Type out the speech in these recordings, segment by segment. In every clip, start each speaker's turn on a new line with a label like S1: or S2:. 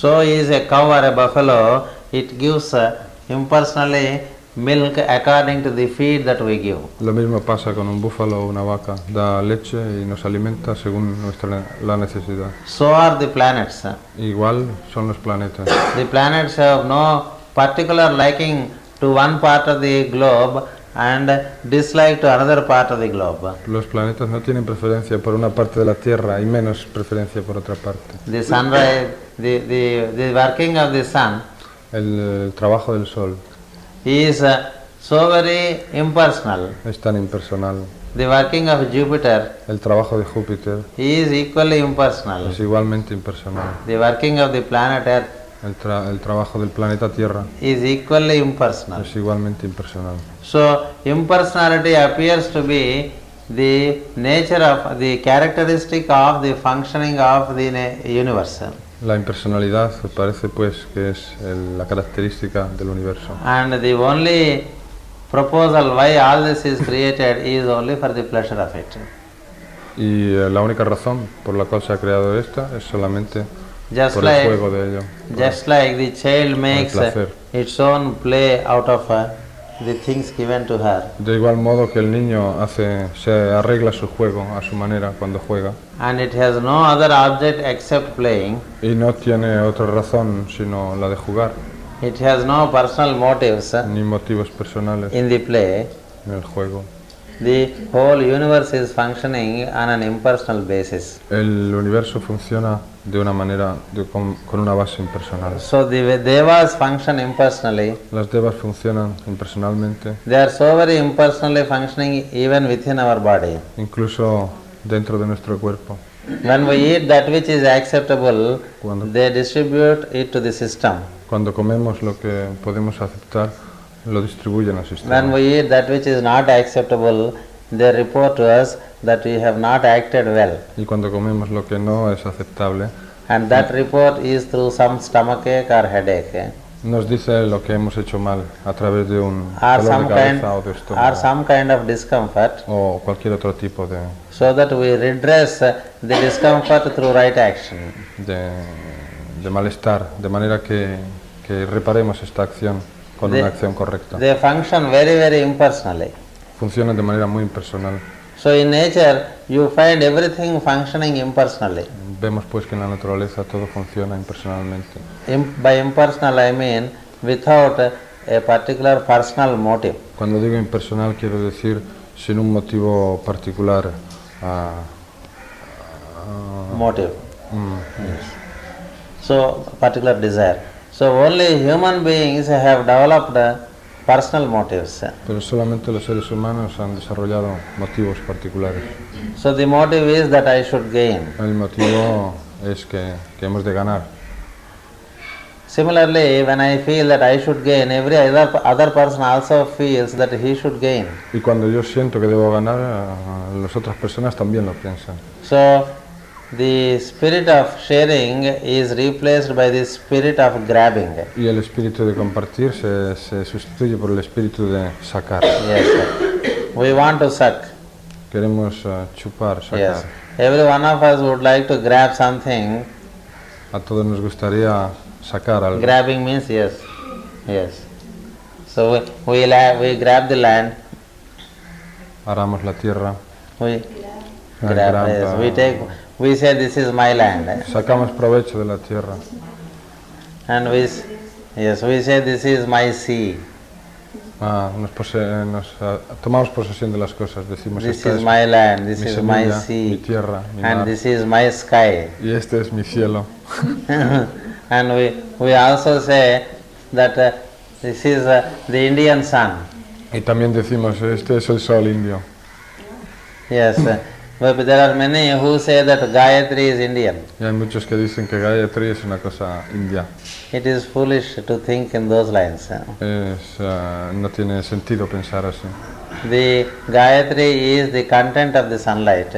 S1: So is a cow or a buffalo, it gives impersonally milk according to the feed that we give.
S2: Lo mismo pasa con un búfalo o una vaca, da leche y nos alimenta según la necesidad.
S1: So are the planets.
S2: Igual son los planetas.
S1: The planets have no particular liking to one part of the globe and dislike to another part of the globe.
S2: Los planetas no tienen preferencia por una parte de la Tierra y menos preferencia por otra parte.
S1: The sunrise, the working of the sun
S2: El trabajo del Sol
S1: is so very impersonal.
S2: es tan impersonal.
S1: The working of Jupiter
S2: El trabajo de Júpiter
S1: is equally impersonal.
S2: es igualmente impersonal.
S1: The working of the planet Earth
S2: El trabajo del planeta Tierra
S1: is equally impersonal.
S2: es igualmente impersonal.
S1: So impersonality appears to be the nature of the characteristic of the functioning of the universe.
S2: La impersonalidad parece pues que es la característica del universo.
S1: And the only proposal why all this is created is only for the pleasure of it.
S2: Y la única razón por la cual se ha creado esta es solamente
S1: Just
S2: por
S1: like,
S2: el juego de ello.
S1: just like the child makes
S2: placer.
S1: its own play out of the things given to her.
S2: De igual modo que el niño se arregla su juego a su manera cuando juega
S1: And it has no other object except playing.
S2: y no tiene otra razón sino la de jugar,
S1: It has no personal motives
S2: ni motivos personales
S1: in the play.
S2: en el juego.
S1: The whole universe is functioning on an impersonal basis.
S2: El universo funciona de una manera, con una base impersonal.
S1: So the devas function impersonally.
S2: Las devas funcionan impersonalmente,
S1: They are so very impersonally functioning even within our body.
S2: incluso dentro de nuestro cuerpo.
S1: When we eat that which is acceptable,
S2: Cuando-
S1: they distribute it to the system.
S2: Cuando comemos lo que podemos aceptar, lo distribuyen al
S1: When
S2: sistema.
S1: we eat that which is not acceptable, they report to us that we have not acted well.
S2: Y cuando comemos lo que no es aceptable,
S1: And that report is through some stomachache or headache.
S2: nos dice lo que hemos hecho mal a través de un
S1: Or
S2: dolor
S1: some
S2: de
S1: kind,
S2: cabeza o de
S1: or
S2: estómago
S1: some kind of discomfort,
S2: o cualquier otro tipo
S1: so that we redress the discomfort through right action.
S2: de malestar, de manera que reparemos esta acción con
S1: They-
S2: una acción correcta.
S1: They function very, very impersonally.
S2: Funcionan de manera muy impersonal.
S1: So in nature, you find everything functioning impersonally.
S2: Vemos pues que en la naturaleza todo funciona impersonalmente.
S1: By impersonal, I mean without a particular personal motive.
S2: Cuando digo impersonal quiero decir sin un motivo particular.
S1: Motive.
S2: Yes.
S1: So, particular desire. So, only human beings have developed personal motives.
S2: Pero solamente los seres humanos han desarrollado motivos particulares.
S1: So, the motive is that I should gain.
S2: El motivo es que hemos de ganar.
S1: Similarly, when I feel that I should gain, every other person also feels that he should gain.
S2: Y cuando yo siento que debo ganar, las otras personas también lo piensan.
S1: So, the spirit of sharing is replaced by the spirit of grabbing.
S2: Y el espíritu de compartir se sustituye por el espíritu de sacar.
S1: Yes, sir. We want to suck.
S2: Queremos chupar, sacar.
S1: Yes. Every one of us would like to grab something.
S2: A todos nos gustaría sacar algo.
S1: Grabbing means yes. Yes. So we grab the land.
S2: Aramos la tierra.
S1: We grab. Yes. We say this is my land.
S2: Sacamos provecho de la tierra.
S1: And we say this is my sea.
S2: Tomamos posesión de las cosas. Decimos
S1: This
S2: esta
S1: is
S2: es
S1: my land. This
S2: mi
S1: is
S2: semilla,
S1: my
S2: mi
S1: sea.
S2: tierra, mi
S1: And
S2: mar.
S1: this is my sky.
S2: Y este es mi cielo.
S1: And we also say that this is the Indian sun.
S2: Y también decimos este es el sol indio.
S1: Yes. But there are many who say that Gayatri is Indian.
S2: Y hay muchos que dicen que Gayatri es una cosa india.
S1: It is foolish to think in those lines.
S2: No tiene sentido pensar así.
S1: The Gayatri is the content of the sunlight.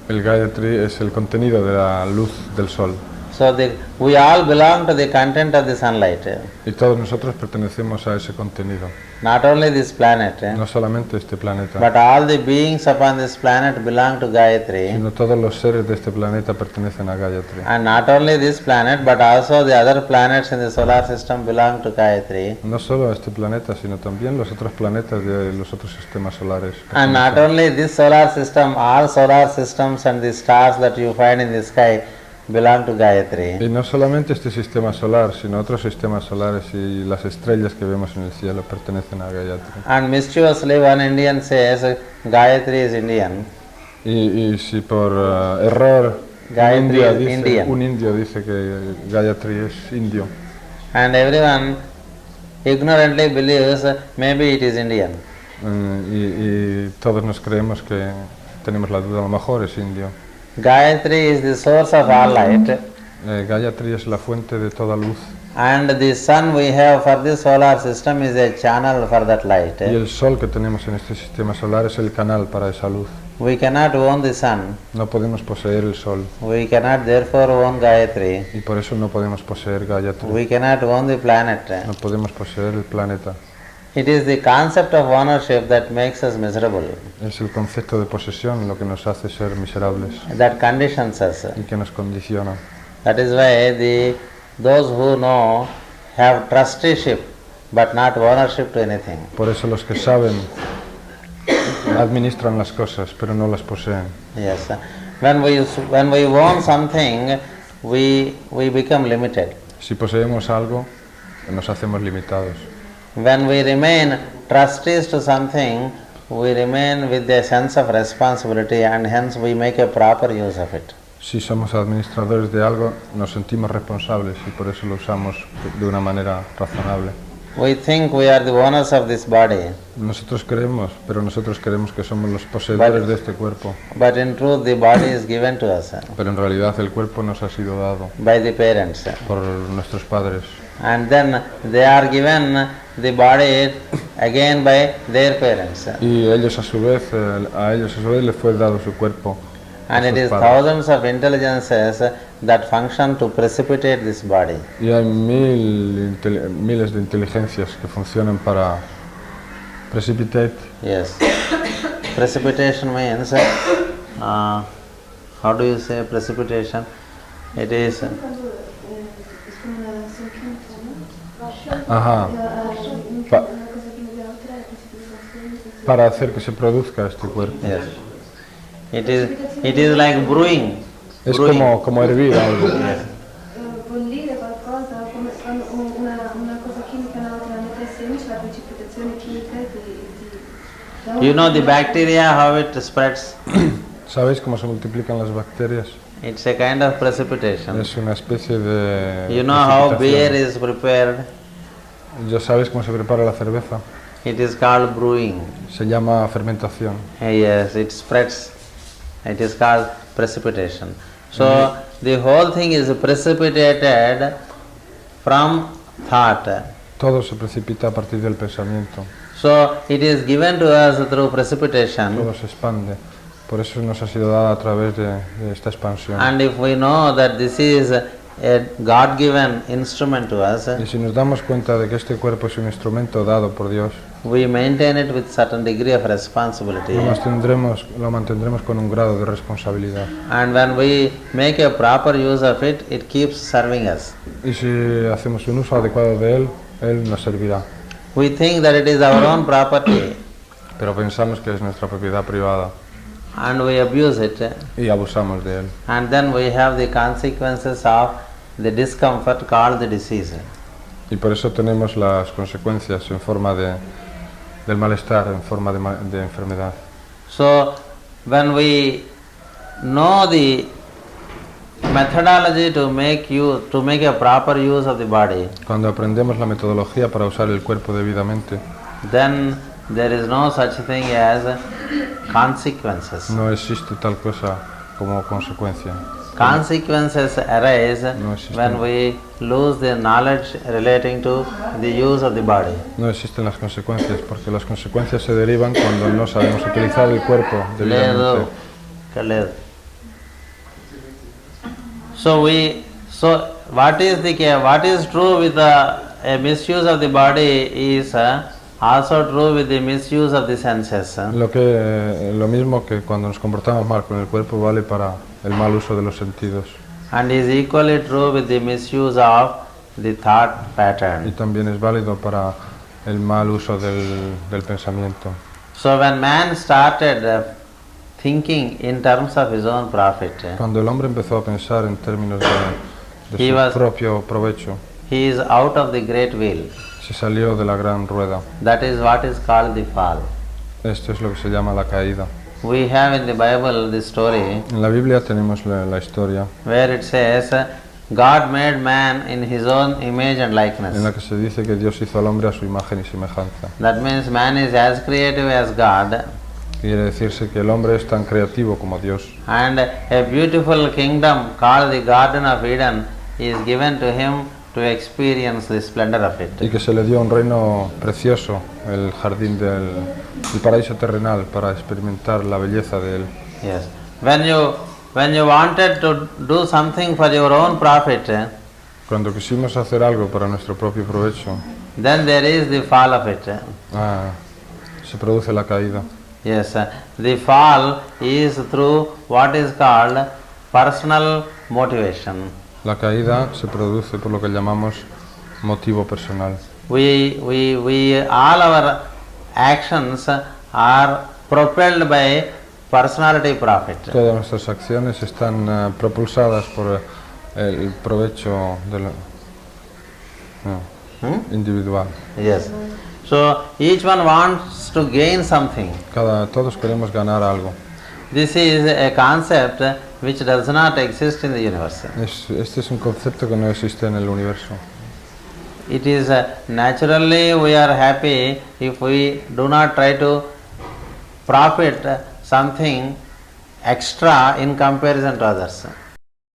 S2: El Gayatri es el contenido de la luz del sol.
S1: So we all belong to the content of the sunlight.
S2: Y todos nosotros pertenecemos a ese contenido.
S1: Not only this planet,
S2: No solamente este planeta,
S1: but all the beings upon this planet belong to Gayatri.
S2: sino todos los seres de este planeta pertenecen a Gayatri.
S1: And not only this planet, but also the other planets in the solar system belong to Gayatri.
S2: No solo a este planeta, sino también los otros planetas de los otros sistemas solares.
S1: And not only this solar system, all solar systems and the stars that you find in the sky belong to Gayatri.
S2: Y no solamente este sistema solar, sino otros sistemas solares y las estrellas que vemos en el cielo pertenecen a Gayatri.
S1: And mischievously one Indian says Gayatri is Indian.
S2: Y si por error
S1: Gayatri is Indian.
S2: un indio dice que Gayatri es indio,
S1: And everyone ignorantly believes maybe it is Indian.
S2: y todos nos creemos que tenemos la duda, a lo mejor es indio.
S1: Gayatri is the source of all light.
S2: Gayatri es la fuente de toda luz.
S1: And the sun we have for this solar system is a channel for that light.
S2: Y el sol que tenemos en este sistema solar es el canal para esa luz.
S1: We cannot own the sun.
S2: No podemos poseer el sol
S1: We cannot therefore own Gayatri.
S2: y por eso no podemos poseer Gayatri.
S1: We cannot own the planet.
S2: No podemos poseer el planeta.
S1: It is the concept of ownership that makes us miserable,
S2: Es el concepto de posesión lo que nos hace ser miserables
S1: that conditions us.
S2: y que nos condiciona.
S1: That is why those who know have trusteeship but not ownership to anything.
S2: Por eso los que saben administran las cosas, pero no las poseen.
S1: Yes. When we own something, we become limited.
S2: Si poseemos algo, nos hacemos limitados.
S1: When we remain trustees to something, we remain with a sense of responsibility and hence we make a proper use of it.
S2: Si somos administradores de algo, nos sentimos responsables y por eso lo usamos de una manera razonable.
S1: We think we are the owners of this body,
S2: Nosotros creemos que somos los poseedores de este cuerpo,
S1: but in truth the body is given to us
S2: pero en realidad el cuerpo nos ha sido dado
S1: by the parents.
S2: por nuestros padres.
S1: And then they are given the body again by their parents.
S2: Y ellos a su vez les fue dado su cuerpo. a
S1: And it
S2: sus
S1: is
S2: padres.
S1: thousands of intelligences that function to precipitate this body.
S2: Y hay miles de inteligencias que funcionan para precipitate.
S1: Yes. Precipitation means, how do you say precipitation? It is,
S2: Ajá. Pa- para hacer que se produzca este cuerpo.
S1: yes. It is like brewing.
S2: Es
S1: Brewing.
S2: como hervir algo.
S3: Bollire qualcosa come quando una cosa chimica neutra mentre si unisce la precipitazione chimica
S1: You know the bacteria, how it spreads?
S2: ¿Sabéis cómo se multiplican las bacterias?
S1: It's a kind of precipitation.
S2: Es una especie de
S1: You know how beer
S2: precipitación.
S1: is prepared?
S2: ¿Ya sabéis cómo se prepara la cerveza?
S1: It is called brewing.
S2: Se llama fermentación.
S1: Yes, it spreads. It is called precipitation. So the whole thing is precipitated from thought.
S2: Todo se precipita a partir del pensamiento.
S1: So it is given to us through precipitation.
S2: Todo se expande. Por eso nos ha sido dado a través de esta expansión.
S1: And if we know that this is a God-given instrument to us,
S2: Y si nos damos cuenta de que este cuerpo es un instrumento dado por Dios,
S1: we maintain it with certain degree of responsibility.
S2: lo mantendremos con un grado de responsabilidad.
S1: And when we make a proper use of it, it keeps serving us.
S2: Y si hacemos un uso adecuado de él, él nos servirá.
S1: We think that it is our own property
S2: Pero pensamos que es nuestra propiedad privada
S1: and we abuse it,
S2: y abusamos de él.
S1: and then we have the consequences of the discomfort called the disease.
S2: Y por eso tenemos las consecuencias en forma del malestar, en forma de enfermedad.
S1: So when we know the methodology to make a proper use of the body,
S2: Cuando aprendemos la metodología para usar el cuerpo debidamente,
S1: then there is no such thing as consequences.
S2: no existe tal cosa como consecuencia.
S1: Consequences arise
S2: No existen.
S1: when we lose the knowledge relating to the use of the body.
S2: No existen las consecuencias porque las consecuencias se derivan cuando no sabemos utilizar el cuerpo debidamente.
S1: లేదు. So So what is true with a misuse of the body is also true with the misuse of the senses.
S2: Lo mismo que cuando nos comportamos mal con el cuerpo vale para el mal uso de los sentidos.
S1: And is equally true with the misuse of the thought
S2: Y
S1: pattern.
S2: también es válido para el mal uso del pensamiento.
S1: So when man started thinking in terms of his own profit,
S2: Cuando el hombre empezó a pensar en términos de
S1: He
S2: su
S1: was-
S2: propio provecho,
S1: he is out of the great wheel.
S2: se salió de la gran rueda.
S1: That is what is called the fall.
S2: Esto es lo que se llama la caída.
S1: We have in the Bible the story
S2: En la Biblia tenemos la historia
S1: where it says, God made man in his own image and
S2: en la
S1: likeness.
S2: que se dice que Dios hizo al hombre a su imagen y semejanza.
S1: That means man is as creative as God,
S2: Quiere decirse que el hombre es tan creativo como Dios.
S1: and a beautiful kingdom called the Garden of Eden is given to him to experience the splendor of
S2: Y
S1: it.
S2: que se le dio un reino precioso, el jardín del paraíso terrenal, para experimentar la belleza de él.
S1: Yes. When you wanted to do something for your own profit,
S2: Cuando quisimos hacer algo para nuestro propio provecho,
S1: then there is the fall of it.
S2: se produce la caída.
S1: Yes, the fall is through what is called personal motivation.
S2: La caída se produce por lo que llamamos motivo personal.
S1: All our actions are propelled by personality profit.
S2: Todas nuestras acciones están propulsadas por el provecho individual.
S1: Yes. So each one wants to gain something.
S2: Todos queremos ganar algo.
S1: This is a concept which does not exist in the universe.
S2: Este es un concepto que no existe en el universo.
S1: It is naturally we are happy if we do not try to profit something extra in comparison to others.